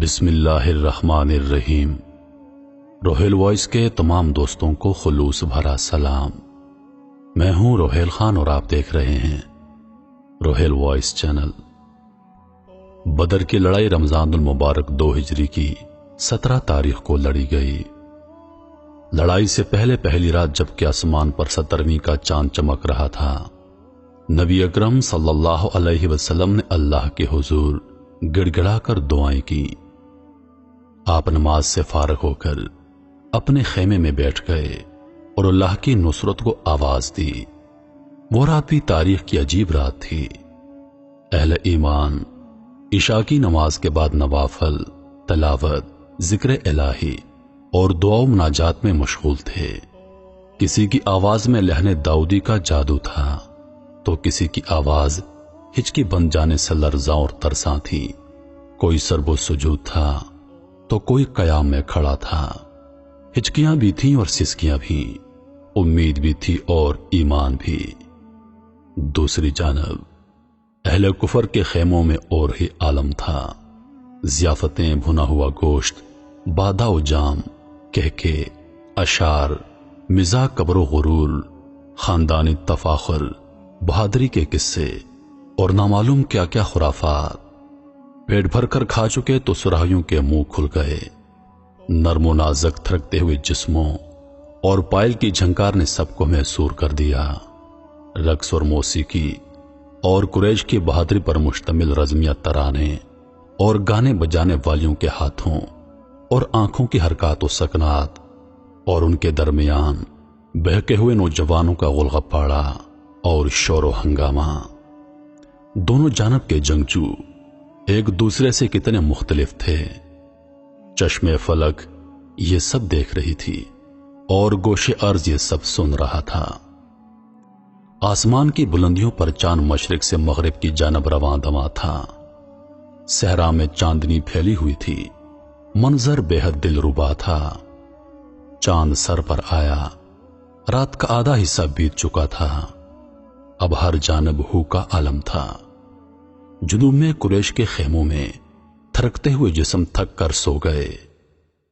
بسم اللہ الرحمن الرحیم۔ روہیل وائس کے تمام دوستوں کو خلوص بھرا سلام۔ میں ہوں روہیل خان اور آپ دیکھ رہے ہیں روہیل وائس چینل۔ بدر کی لڑائی رمضان المبارک 2 ہجری کی 17 تاریخ کو لڑی گئی۔ لڑائی سے پہلے پہلی رات جب کہ آسمان پر 17ویں کا چاند چمک رہا تھا، نبی اکرم صلی اللہ علیہ وسلم نے اللہ کے حضور گڑ گڑا کر دعائیں کی۔ آپ نماز سے فارغ ہو کر اپنے خیمے میں بیٹھ گئے اور اللہ کی نصرت کو آواز دی۔ وہ رات بھی تاریخ کی عجیب رات تھی۔ اہل ایمان عشاء کی نماز کے بعد نوافل، تلاوت، ذکر الہی اور دعا و مناجات میں مشغول تھے۔ کسی کی آواز میں لہن داؤدی کا جادو تھا تو کسی کی آواز ہچکی بن جانے سے لرزاں اور ترساں تھی۔ کوئی سرب و سجود تھا تو کوئی قیام میں کھڑا تھا۔ ہچکیاں بھی تھیں اور سسکیاں بھی، امید بھی تھی اور ایمان بھی۔ دوسری جانب اہل کفر کے خیموں میں اور ہی عالم تھا۔ ضیافتیں، بھنا ہوا گوشت، بادہ و جام، کہکے، اشعار، مزاح، کبر و غرور، خاندانی تفاخر، بہادری کے قصے اور نامعلوم کیا کیا خرافات۔ پیٹ بھر کر کھا چکے تو سراہیوں کے منہ کھل گئے۔ نرم و نازک تھرکتے ہوئے جسموں اور پائل کی جھنکار نے سب کو محصور کر دیا۔ رقص اور موسیقی اور قریش کی بہادری پر مشتمل رزمیہ ترانے اور گانے بجانے والیوں کے ہاتھوں اور آنکھوں کی حرکات و سکنات اور ان کے درمیان بہکے ہوئے نوجوانوں کا غلغپاڑا اور شور و ہنگامہ۔ دونوں جانب کے جنگجو ایک دوسرے سے کتنے مختلف تھے۔ چشم فلک یہ سب دیکھ رہی تھی اور گوش ارض یہ سب سن رہا تھا۔ آسمان کی بلندیوں پر چاند مشرق سے مغرب کی جانب رواں دواں تھا۔ صحرا میں چاندنی پھیلی ہوئی تھی، منظر بے حد دلربا تھا۔ چاند سر پر آیا، رات کا آدھا حصہ بیت چکا تھا۔ اب ہر جانب ہو کا عالم تھا۔ جنوب میں قریش کے خیموں میں تھرکتے ہوئے جسم تھک کر سو گئے۔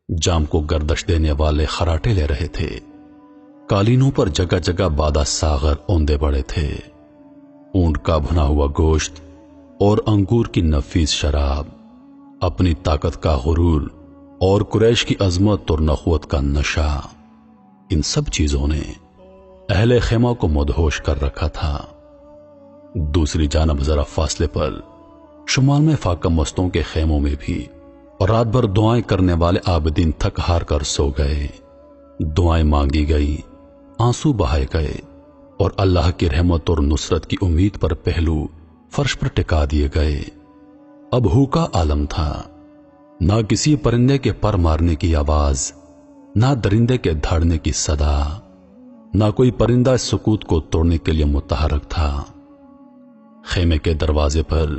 جام کو گردش دینے والے خراٹے لے رہے تھے۔ قالینوں پر جگہ جگہ بادہ ساغر اوندے پڑے تھے۔ اونٹ کا بھنا ہوا گوشت اور انگور کی نفیس شراب، اپنی طاقت کا غرور اور قریش کی عظمت اور نخوت کا نشہ، ان سب چیزوں نے اہل خیمہ کو مدہوش کر رکھا تھا۔ دوسری جانب ذرا فاصلے پر شمال میں فاقہ مستوں کے خیموں میں بھی اور رات بھر دعائیں کرنے والے عابدین تھک ہار کر سو گئے۔ دعائیں مانگی گئی، آنسو بہائے گئے اور اللہ کی رحمت اور نصرت کی امید پر پہلو فرش پر ٹکا دیے گئے۔ اب ہو کا عالم تھا۔ نہ کسی پرندے کے پر مارنے کی آواز، نہ درندے کے دھاڑنے کی صدا، نہ کوئی پرندہ سکوت کو توڑنے کے لیے متحرک تھا۔ خیمے کے دروازے پر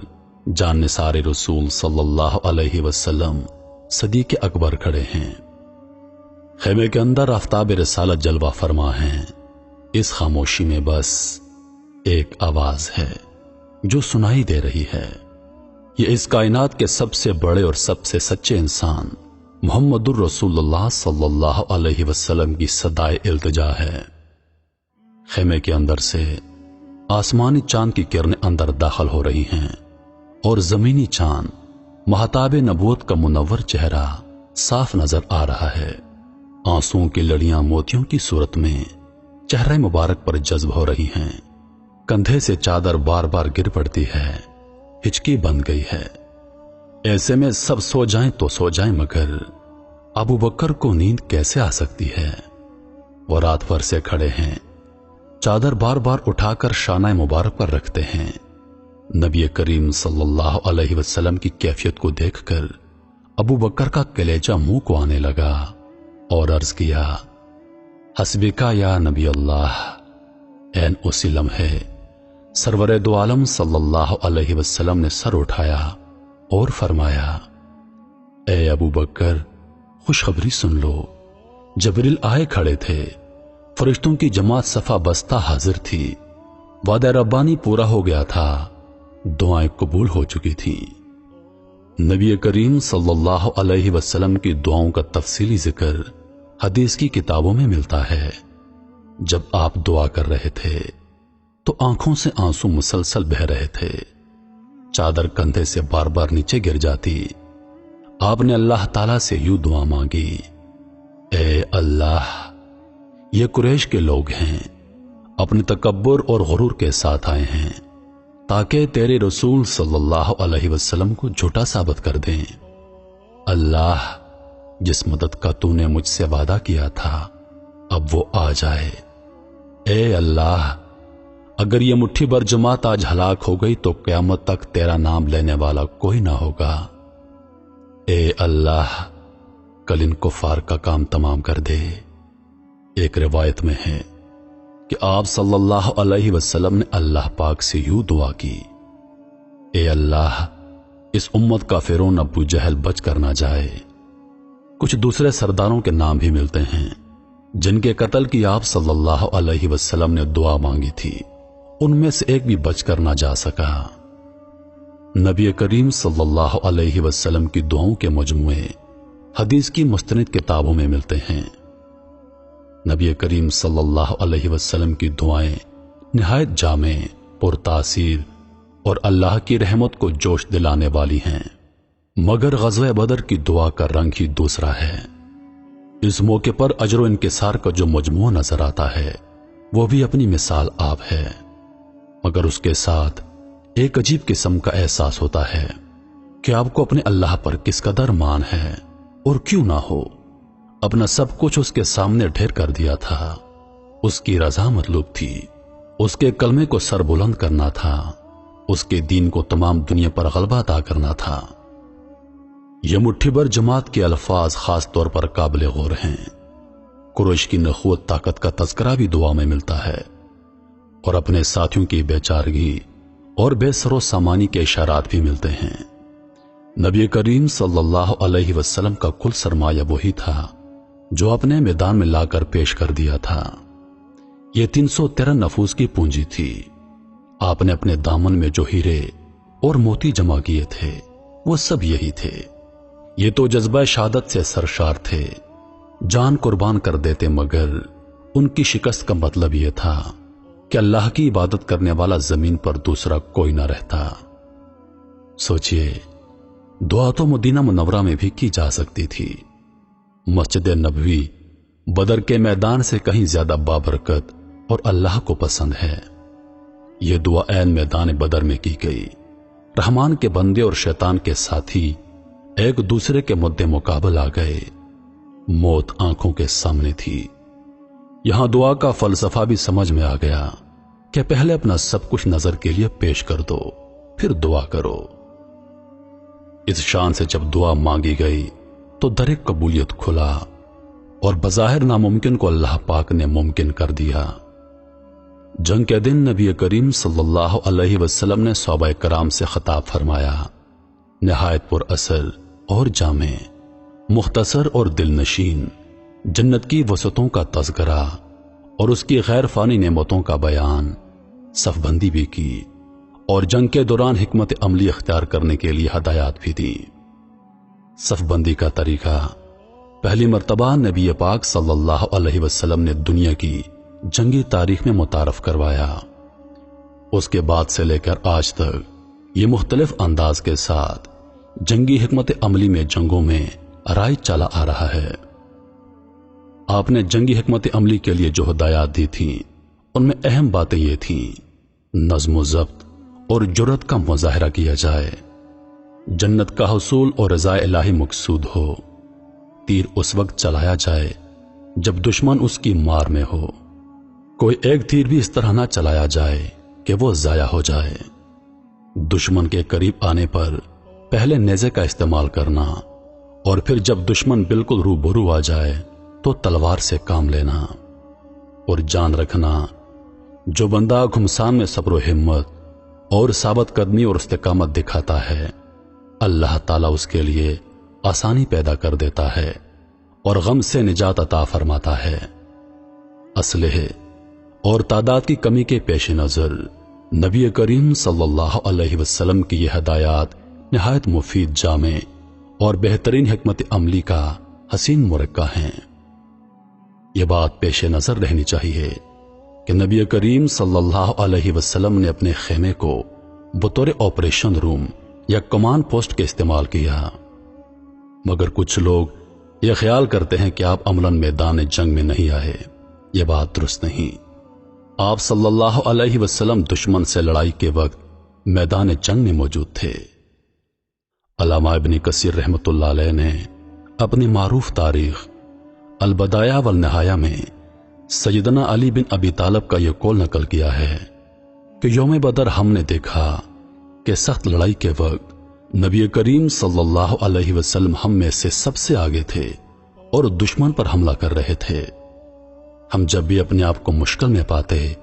جان نثار رسول صلی اللہ علیہ وسلم صدیق اکبر کھڑے ہیں۔ خیمے کے اندر آفتاب رسالت جلوہ فرما ہیں۔ اس خاموشی میں بس ایک آواز ہے جو سنائی دے رہی ہے۔ یہ اس کائنات کے سب سے بڑے اور سب سے سچے انسان محمد الرسول اللہ صلی اللہ علیہ وسلم کی صدائے التجا ہے۔ خیمے کے اندر سے آسمانی چاند کی کرنیں اندر داخل ہو رہی ہیں اور زمینی چاند مہتاب نبوت کا منور چہرہ صاف نظر آ رہا ہے۔ آنسوؤں کی لڑیاں موتیوں کی صورت میں چہرہ مبارک پر جذب ہو رہی ہیں۔ کندھے سے چادر بار بار گر پڑتی ہے، ہچکی بن گئی ہے۔ ایسے میں سب سو جائیں تو سو جائیں، مگر ابو بکر کو نیند کیسے آ سکتی ہے؟ وہ رات بھر سے کھڑے ہیں، چادر بار بار اٹھا کر شانہ مبارک پر رکھتے ہیں۔ نبی کریم صلی اللہ علیہ وسلم کی کیفیت کو دیکھ کر ابو بکر کا کلیجہ منہ کو آنے لگا اور عرض کیا، حسبکا یا نبی اللہ۔ این اسی لمحے سرور دو عالم صلی اللہ علیہ وسلم نے سر اٹھایا اور فرمایا، اے ابو بکر، خوشخبری سن لو۔ جبریل آئے کھڑے تھے، فرشتوں کی جماعت صفا بستہ حاضر تھی، وعدہ ربانی پورا ہو گیا تھا، دعائیں قبول ہو چکی تھیں۔ نبی کریم صلی اللہ علیہ وسلم کی دعاؤں کا تفصیلی ذکر حدیث کی کتابوں میں ملتا ہے۔ جب آپ دعا کر رہے تھے تو آنکھوں سے آنسو مسلسل بہہ رہے تھے، چادر کندھے سے بار بار نیچے گر جاتی۔ آپ نے اللہ تعالی سے یوں دعا مانگی، اے اللہ، یہ قریش کے لوگ ہیں، اپنے تکبر اور غرور کے ساتھ آئے ہیں تاکہ تیرے رسول صلی اللہ علیہ وسلم کو جھوٹا ثابت کر دیں۔ اللہ، جس مدد کا تو نے مجھ سے وعدہ کیا تھا اب وہ آ جائے۔ اے اللہ، اگر یہ مٹھی بھر جماعت آج ہلاک ہو گئی تو قیامت تک تیرا نام لینے والا کوئی نہ ہوگا۔ اے اللہ، کل ان کفار کا کام تمام کر دے۔ ایک روایت میں ہے کہ آپ صلی اللہ علیہ وسلم نے اللہ پاک سے یوں دعا کی، اے اللہ، اس امت کا فرعون ابو جہل بچ کر نہ جائے۔ کچھ دوسرے سرداروں کے نام بھی ملتے ہیں جن کے قتل کی آپ صلی اللہ علیہ وسلم نے دعا مانگی تھی، ان میں سے ایک بھی بچ کر نہ جا سکا۔ نبی کریم صلی اللہ علیہ وسلم کی دعاؤں کے مجموعے حدیث کی مستند کتابوں میں ملتے ہیں۔ نبی کریم صلی اللہ علیہ وسلم کی دعائیں نہایت جامع، پرتاثیر اور اللہ کی رحمت کو جوش دلانے والی ہیں، مگر غزوہ بدر کی دعا کا رنگ ہی دوسرا ہے۔ اس موقع پر اجر و انکسار کا جو مجموعہ نظر آتا ہے وہ بھی اپنی مثال آپ ہے، مگر اس کے ساتھ ایک عجیب قسم کا احساس ہوتا ہے کہ آپ کو اپنے اللہ پر کس قدر مان ہے، اور کیوں نہ ہو، اپنا سب کچھ اس کے سامنے ڈھیر کر دیا تھا۔ اس کی رضا مطلوب تھی، اس کے کلمے کو سر بلند کرنا تھا، اس کے دین کو تمام دنیا پر غلبہ عطا کرنا تھا۔ یہ مٹھی بھر جماعت کے الفاظ خاص طور پر قابل غور ہیں۔ قریش کی نخوت طاقت کا تذکرہ بھی دعا میں ملتا ہے، اور اپنے ساتھیوں کی بے چارگی اور بے سر و سامانی کے اشارات بھی ملتے ہیں۔ نبی کریم صلی اللہ علیہ وسلم کا کل سرمایہ وہی تھا جو اپنے میدان میں لا کر پیش کر دیا تھا۔ یہ 313 نفوس کی پونجی تھی۔ آپ نے اپنے دامن میں جو ہیرے اور موتی جمع کیے تھے وہ سب یہی تھے۔ یہ تو جذبہ شہادت سے سرشار تھے، جان قربان کر دیتے، مگر ان کی شکست کا مطلب یہ تھا کہ اللہ کی عبادت کرنے والا زمین پر دوسرا کوئی نہ رہتا۔ سوچئے، دعا تو مدینہ منورہ میں بھی کی جا سکتی تھی۔ مسجد نبوی بدر کے میدان سے کہیں زیادہ بابرکت اور اللہ کو پسند ہے۔ یہ دعا عین میدان بدر میں کی گئی۔ رحمان کے بندے اور شیطان کے ساتھی ایک دوسرے کے مد مقابل آ گئے۔ موت آنکھوں کے سامنے تھی۔ یہاں دعا کا فلسفہ بھی سمجھ میں آ گیا کہ پہلے اپنا سب کچھ نظر کے لیے پیش کر دو، پھر دعا کرو۔ اس شان سے جب دعا مانگی گئی تو در قبولیت کھلا، اور بظاہر ناممکن کو اللہ پاک نے ممکن کر دیا۔ جنگ کے دن نبی کریم صلی اللہ علیہ وسلم نے صحابہ کرام سے خطاب فرمایا، نہایت پر اثر اور جامع، مختصر اور دل نشین، جنت کی وسعتوں کا تذکرہ اور اس کی غیر فانی نعمتوں کا بیان، صف بندی بھی کی، اور جنگ کے دوران حکمت عملی اختیار کرنے کے لیے ہدایات بھی دی۔ صف بندی کا طریقہ پہلی مرتبہ نبی پاک صلی اللہ علیہ وسلم نے دنیا کی جنگی تاریخ میں متعارف کروایا۔ اس کے بعد سے لے کر آج تک یہ مختلف انداز کے ساتھ جنگی حکمت عملی میں جنگوں میں رائج چلا آ رہا ہے۔ آپ نے جنگی حکمت عملی کے لیے جو ہدایات دی تھیں ان میں اہم باتیں یہ تھیں: نظم و ضبط اور جرأت کا مظاہرہ کیا جائے، جنت کا حصول اور رضا الہی مقصود ہو، تیر اس وقت چلایا جائے جب دشمن اس کی مار میں ہو، کوئی ایک تیر بھی اس طرح نہ چلایا جائے کہ وہ ضائع ہو جائے، دشمن کے قریب آنے پر پہلے نیزے کا استعمال کرنا، اور پھر جب دشمن بالکل روبرو آ جائے تو تلوار سے کام لینا، اور جان رکھنا جو بندہ گھمسان میں صبر و ہمت اور ثابت قدمی اور استقامت دکھاتا ہے، اللہ تعالیٰ اس کے لیے آسانی پیدا کر دیتا ہے اور غم سے نجات عطا فرماتا ہے۔ اسلحے اور تعداد کی کمی کے پیش نظر نبی کریم صلی اللہ علیہ وسلم کی یہ ہدایات نہایت مفید جامع اور بہترین حکمت عملی کا حسین مرقع ہیں۔ یہ بات پیش نظر رہنی چاہیے کہ نبی کریم صلی اللہ علیہ وسلم نے اپنے خیمے کو بطور آپریشن روم یا کمانڈ پوسٹ کے استعمال کیا، مگر کچھ لوگ یہ خیال کرتے ہیں کہ آپ عملاً میدان جنگ میں نہیں آئے۔ یہ بات درست نہیں۔ آپ صلی اللہ علیہ وسلم دشمن سے لڑائی کے وقت میدان جنگ میں موجود تھے۔ علامہ ابن کثیر رحمۃ اللہ علیہ نے اپنی معروف تاریخ البدایہ والنہایہ میں سیدنا علی بن ابی طالب کا یہ قول نقل کیا ہے کہ یوم بدر ہم نے دیکھا کہ سخت لڑائی کے وقت نبی کریم صلی اللہ علیہ وسلم ہم میں سے سب سے آگے تھے اور دشمن پر حملہ کر رہے تھے۔ ہم جب بھی اپنے آپ کو مشکل میں پاتے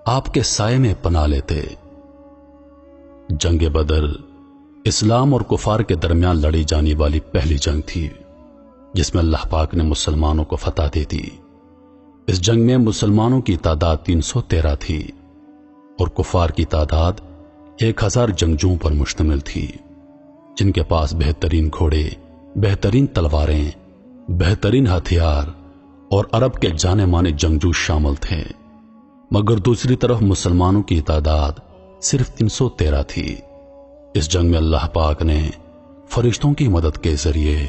آپ کے سائے میں پناہ لیتے۔ جنگ بدر اسلام اور کفار کے درمیان لڑی جانے والی پہلی جنگ تھی جس میں اللہ پاک نے مسلمانوں کو فتح دے دی۔ اس جنگ میں مسلمانوں کی تعداد 313 تھی اور کفار کی تعداد 1000 جنگجوؤں پر مشتمل تھی، جن کے پاس بہترین گھوڑے، بہترین تلواریں، بہترین ہتھیار اور عرب کے جانے مانے جنگجو شامل تھے، مگر دوسری طرف مسلمانوں کی تعداد صرف 313 تھی۔ اس جنگ میں اللہ پاک نے فرشتوں کی مدد کے ذریعے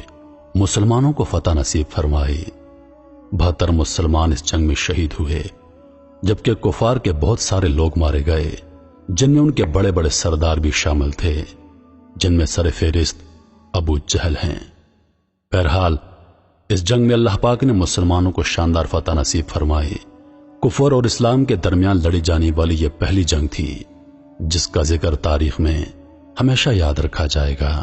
مسلمانوں کو فتح نصیب فرمائی۔ 72 مسلمان اس جنگ میں شہید ہوئے، جبکہ کفار کے بہت سارے لوگ مارے گئے، جن میں ان کے بڑے بڑے سردار بھی شامل تھے، جن میں سر فہرست ابو جہل ہیں۔ بہرحال اس جنگ میں اللہ پاک نے مسلمانوں کو شاندار فتح نصیب فرمائی۔ کفر اور اسلام کے درمیان لڑی جانے والی یہ پہلی جنگ تھی جس کا ذکر تاریخ میں ہمیشہ یاد رکھا جائے گا۔